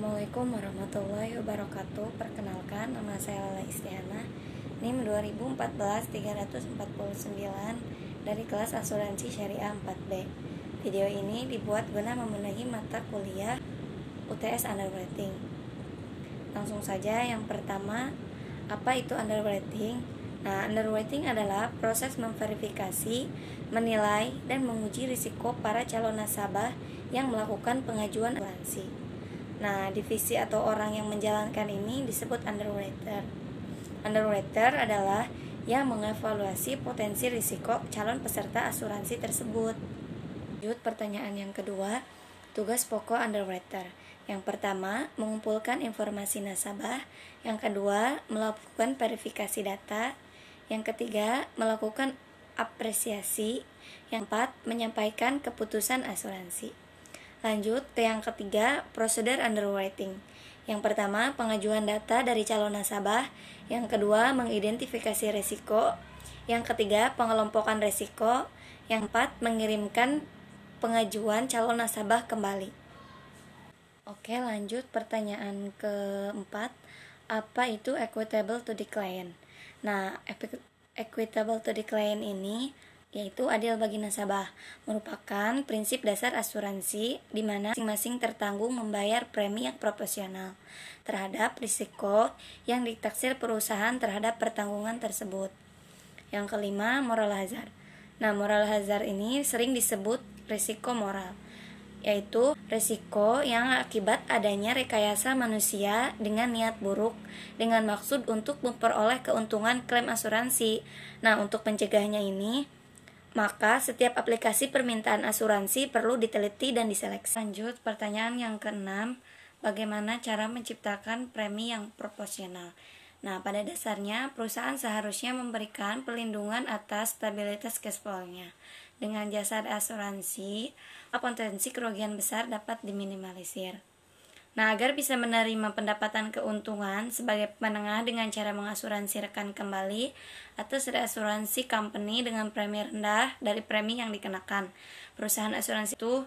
Assalamualaikum warahmatullahi wabarakatuh. Perkenalkan, nama saya Lala Istiana, NIM 2014-349 dari kelas Asuransi Syariah 4B. Video ini dibuat guna memenuhi mata kuliah UTS Underwriting. Langsung saja, yang pertama, apa itu underwriting? Nah, underwriting adalah proses memverifikasi, menilai, dan menguji risiko para calon nasabah yang melakukan pengajuan asuransi. Nah, divisi atau orang yang menjalankan ini disebut underwriter. Underwriter adalah yang mengevaluasi potensi risiko calon peserta asuransi tersebut. Lanjut pertanyaan yang kedua, tugas pokok underwriter. Yang pertama, mengumpulkan informasi nasabah. Yang kedua, melakukan verifikasi data. Yang ketiga, melakukan apresiasi. Yang keempat, menyampaikan keputusan asuransi. Lanjut ke yang ketiga, prosedur underwriting. Yang pertama, pengajuan data dari calon nasabah. Yang kedua, mengidentifikasi risiko. Yang ketiga, pengelompokan risiko. Yang keempat, mengirimkan pengajuan calon nasabah kembali. Oke, lanjut pertanyaan keempat, apa itu equitable to the client? Nah, equitable to the client ini yaitu adil bagi nasabah, merupakan prinsip dasar asuransi di mana masing-masing tertanggung membayar premi yang proporsional terhadap risiko yang ditaksir perusahaan terhadap pertanggungan tersebut. Yang kelima, moral hazard. Nah, moral hazard ini sering disebut risiko moral, yaitu risiko yang akibat adanya rekayasa manusia dengan niat buruk dengan maksud untuk memperoleh keuntungan klaim asuransi. Nah, untuk mencegahnya ini, maka setiap aplikasi permintaan asuransi perlu diteliti dan diseleksi. Lanjut pertanyaan yang keenam, bagaimana cara menciptakan premi yang proporsional? Nah, pada dasarnya perusahaan seharusnya memberikan perlindungan atas stabilitas cash flow-nya. Dengan jasa asuransi, potensi kerugian besar dapat diminimalisir. Nah, agar bisa menerima pendapatan keuntungan sebagai penengah dengan cara mengasuransikan kembali atas reasuransi company dengan premi rendah dari premi yang dikenakan perusahaan asuransi itu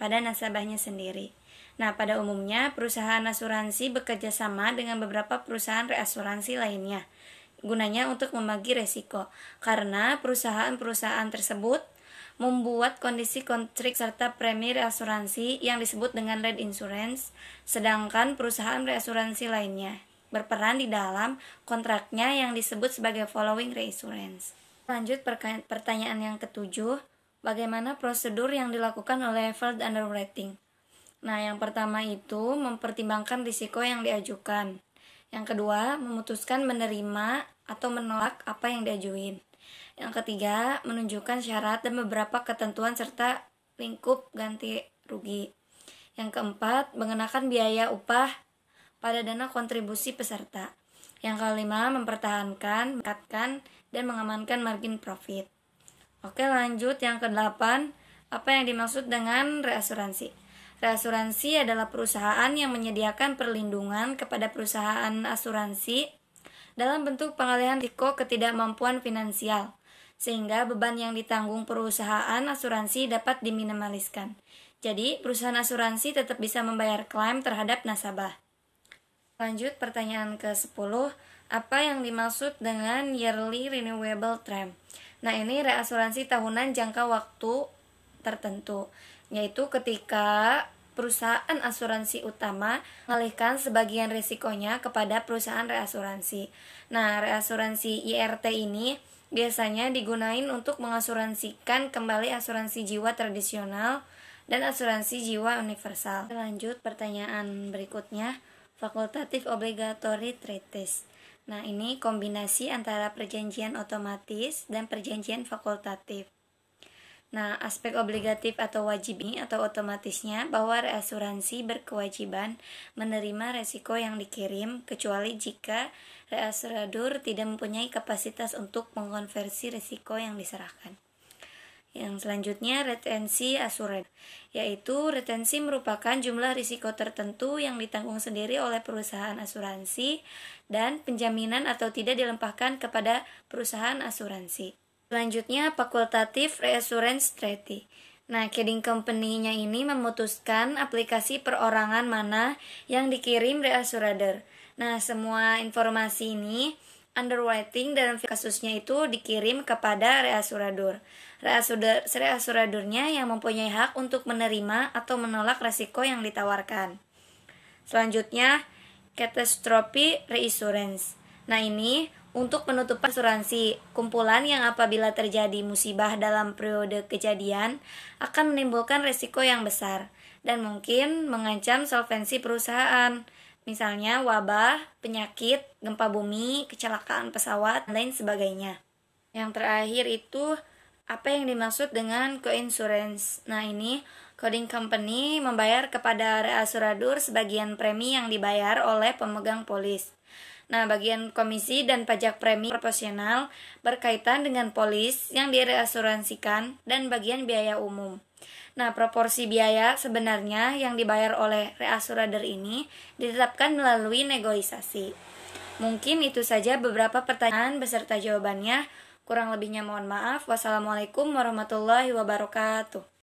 pada nasabahnya sendiri. Nah, pada umumnya perusahaan asuransi bekerja sama dengan beberapa perusahaan reasuransi lainnya, gunanya untuk membagi resiko, karena perusahaan-perusahaan tersebut membuat kondisi kontrak serta premi reasuransi yang disebut dengan lead insurance, sedangkan perusahaan reasuransi lainnya berperan di dalam kontraknya yang disebut sebagai following reassurance. Lanjut pertanyaan yang ketujuh, bagaimana prosedur yang dilakukan oleh field underwriting? Nah, yang pertama itu mempertimbangkan risiko yang diajukan. Yang kedua, memutuskan menerima atau menolak apa yang diajuin. Yang ketiga, menunjukkan syarat dan beberapa ketentuan serta lingkup ganti rugi. Yang keempat, mengenakan biaya upah pada dana kontribusi peserta. Yang kelima, mempertahankan, meningkatkan, dan mengamankan margin profit. Oke, lanjut yang kedelapan, apa yang dimaksud dengan reasuransi? Reasuransi adalah perusahaan yang menyediakan perlindungan kepada perusahaan asuransi dalam bentuk pengalihan risiko ketidakmampuan finansial, sehingga beban yang ditanggung perusahaan asuransi dapat diminimaliskan. Jadi, perusahaan asuransi tetap bisa membayar klaim terhadap nasabah. Lanjut pertanyaan ke-10, apa yang dimaksud dengan yearly renewable term? Nah, ini reasuransi tahunan jangka waktu tertentu, yaitu ketika perusahaan asuransi utama mengalihkan sebagian risikonya kepada perusahaan reasuransi. Nah, reasuransi IRT ini biasanya digunakan untuk mengasuransikan kembali asuransi jiwa tradisional dan asuransi jiwa universal. Lanjut pertanyaan berikutnya, fakultatif obligatory treaties. Nah, ini kombinasi antara perjanjian otomatis dan perjanjian fakultatif. Nah, aspek obligatif atau wajib ini atau otomatisnya bahwa reasuransi berkewajiban menerima resiko yang dikirim kecuali jika reasuradur tidak mempunyai kapasitas untuk mengkonversi resiko yang diserahkan. Yang selanjutnya, retensi asuran, yaitu retensi merupakan jumlah risiko tertentu yang ditanggung sendiri oleh perusahaan asuransi dan penjaminan atau tidak dilimpahkan kepada perusahaan asuransi. Selanjutnya, fakultatif reassurance treaty. Nah, trading company-nya ini memutuskan aplikasi perorangan mana yang dikirim reassurador. Nah, semua informasi ini underwriting dan kasusnya itu dikirim kepada reassurador. Reassuradornya yang mempunyai hak untuk menerima atau menolak resiko yang ditawarkan. Selanjutnya, catastrophe reinsurance. Nah, ini untuk penutupan asuransi, kumpulan yang apabila terjadi musibah dalam periode kejadian akan menimbulkan risiko yang besar dan mungkin mengancam solvensi perusahaan. Misalnya wabah, penyakit, gempa bumi, kecelakaan pesawat, dan lain sebagainya. Yang terakhir itu apa yang dimaksud dengan coinsurance. Nah, ini coding company membayar kepada reassurador sebagian premi yang dibayar oleh pemegang polis. Nah, bagian komisi dan pajak premi proporsional berkaitan dengan polis yang direasuransikan dan bagian biaya umum. Nah, proporsi biaya sebenarnya yang dibayar oleh reassurador ini ditetapkan melalui negosiasi. Mungkin itu saja beberapa pertanyaan beserta jawabannya. Kurang lebihnya mohon maaf. Wassalamualaikum warahmatullahi wabarakatuh.